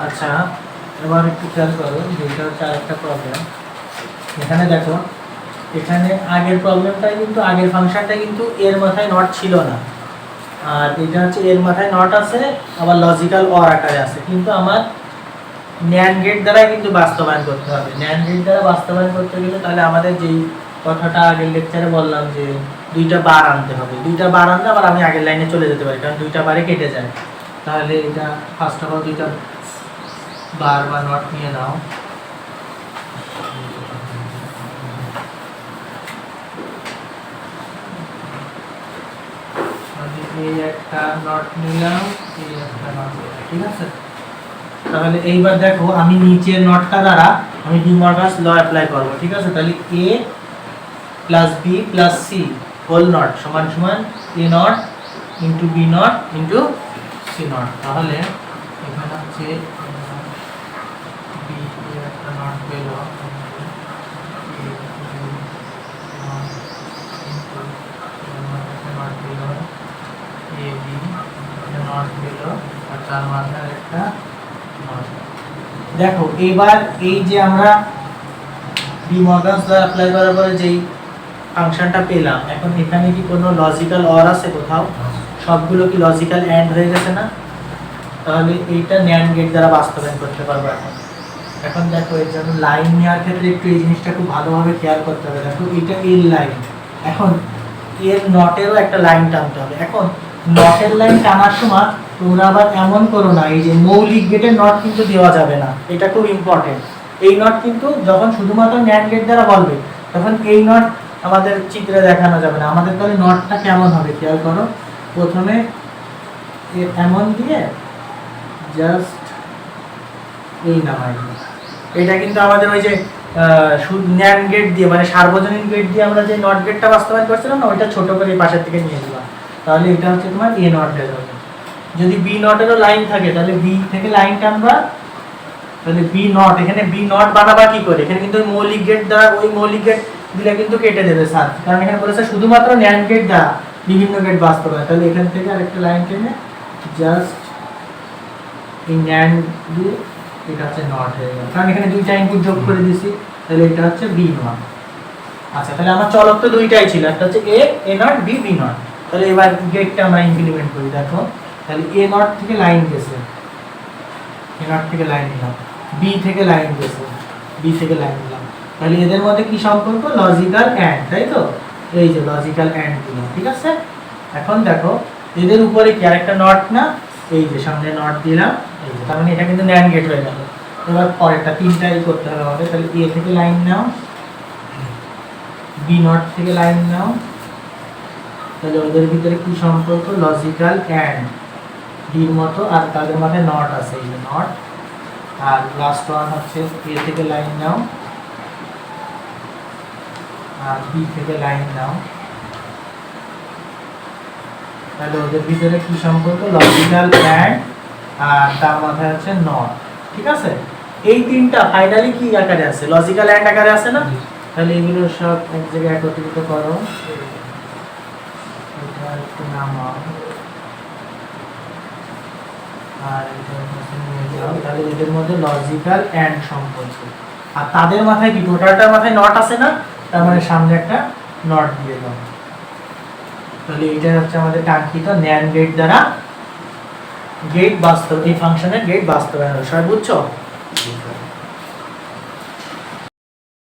আচ্ছা, এবার একটু খেয়াল করো, যেটা হচ্ছে আরেকটা প্রবলেম। এখানে দেখো, এখানে আগের প্রবলেমটাই কিন্তু আগের ফাংশনটা কিন্তু এর মাথায় নট ছিল না, আর এটা হচ্ছে এর মাথায় নট আছে, আবার লজিক্যাল অর আকারে আছে, কিন্তু আমার ন্যান্ড গেট দ্বারা কিন্তু বাস্তবায়ন করতে হবে। ন্যান্ড গেট দ্বারা বাস্তবায়ন করতে গেলে তাহলে আমাদের যেই কথাটা আগের লেকচারে বললাম যে দুইটা বার আনতে হবে, দুইটা বার আনলে আবার আমি আগের লাইনে চলে যেতে পারি, কারণ দুইটা বারে কেটে যায়। তাহলে এটা ফার্স্ট অফ অল দুইটা বার বা নট নিয়ে নাও। এই একটা নট নিলাম, এই একটা নট নিলাম, ঠিক আছে। তাহলে এইবার দেখো, আমি নিচের নটটা দ্বারা আমি ডি মর্গানস ল অ্যাপ্লাই করব, ঠিক আছে। তাহলে a plus B plus C whole not সমান সমান a not into B not into C not. তাহলে এখানে হচ্ছে বি একটা নট পেল, দেখো এবার এই যে আমরা ডি মর্গানস ল অ্যাপ্লাই করার পরে যেই ফাংশনটা পেলাম, এখন এখানে কি কোনো লজিক্যাল অর আছে কোথাও? সবগুলো কি লজিক্যাল এন্ড হয়ে গেছে না? তাহলে এইটা ন্যান্ড গেট দ্বারা বাস্তবায়ন করতে পারবো। এখন এখন দেখো, এর জন্য লাইন নেওয়ার ক্ষেত্রে একটু এই জিনিসটা খুব ভালোভাবে খেয়াল করতে হবে। দেখো এটা এর লাইন, এখন এর নটেরও একটা লাইন টানতে হবে। এখন নটের লাইন টানার সময় তোমরা আবার এমন করো না, এই যে মৌলিক গেটের নট কিন্তু দেওয়া যাবে না, এটা খুব ইম্পর্টেন্ট। এই নট কিন্তু যখন শুধুমাত্র ন্যান্ড গেট দ্বারা বলবে, তখন এই নট আমাদের চিত্রে দেখানো যাবে না। আমাদের তাহলে নটটা কেমন হবে খেয়াল করো। প্রথমে এমন দিয়ে জাস্ট এই নামাই, এটা কিন্তু আমাদের ওই যে ন্যান্ড গেট দিয়ে মানে সার্বজনীন গেট দিয়ে আমরা যে নট গেটটা বাস্তবায়ন করছিলাম না, ওইটা ছোট করে পাশের থেকে নিয়ে দিলাম। তাহলে এটা হচ্ছে তোমার এ নট হয়ে যাবে। যদি বি নটেরও লাইন থাকে তাহলে বি থেকে লাইন টানবা, তাহলে বি নট, এখানে বি নট বানাবা কি করে? এখানে কিন্তু মৌলিক গেট দ্বারা, ওই মৌলিক গেট দিলে কিন্তু কেটে দেবে স্যার, কারণ এখানে বলেছে শুধুমাত্র ন্যান্ড গেট দ্বারা বিভিন্ন গেট বাস্তবায়ন। তাহলে এখান থেকে আরেকটা লাইন টেনে জাস্ট এই ন্যান্ড দিয়ে এটা হচ্ছে নট হয়ে গেল, কারণ এখানে দুইটা ইনপুট যোগ করে দিয়েছি। তাহলে এটা হচ্ছে বি নট। আচ্ছা, তাহলে আমার চলক তো দুইটাই ছিল, একটা হচ্ছে এ নট, বি নট। তাহলে এবার গেটটা আমরা ইমপ্লিমেন্ট করি। দেখো, তাহলে এ নট থেকে লাইন গেছে, এ নট থেকে লাইন নিলাম, বি থেকে লাইন গেছে, বি থেকে লাইন নিলাম। তাহলে এদের মধ্যে কি সম্পর্ক? লজিক্যাল এন্ড, তাই তো? এই যে লজিক্যাল এন্ড দিলাম, ঠিক আছে। এখন দেখো, এদের উপরে কি আরেকটা নট না? এই যে সামনে নট দিলাম, এই যে, তার মানে এটা কিন্তু ন্যান্ড গেট হয়ে গেল। এবার পরেরটা তিনটাই করতে হবে আমাদের। তাহলে এ থেকে লাইন নাও, বি নট থেকে লাইন নাও, তাহলে ওদের ভিতরে কি সম্পর্ক? লজিক্যাল এন্ড, ডির মতো, আর তাদের মধ্যে নট আছে, এই যে নট। আর লাস্ট ওয়ান হচ্ছে এ থেকে লাইন নাও আর বি থেকে লাইন নাও, তাহলে ওদের ভিতরে কি সম্পর্ক? লজিক্যাল এন্ড, আর তার মাথায় হচ্ছে নট, ঠিক আছে। এই তিনটা ফাইনালি কি আকারে আছে? লজিক্যাল এন্ড আকারে আছে না? তাহলে এগুলো সব এক জায়গায় একত্রিত করো, এটা একটু নামাও, আর এটা নিয়ে যাও। তাহলে এদের মধ্যে লজিক্যাল এন্ড সম্পর্ক, আর তাদের মাথায় কি টোটালটার মাথায় নট আছে না? তার মানে সামনে একটা নট দিয়ে দাও। তাহলে এটা হচ্ছে আমাদের কাঙ্ক্ষিত ন্যান্ড গেট দ্বারা গেট বাস্তব, এই ফাংশনের গেট বাস্তবায়ন। সবাই বুঝছো?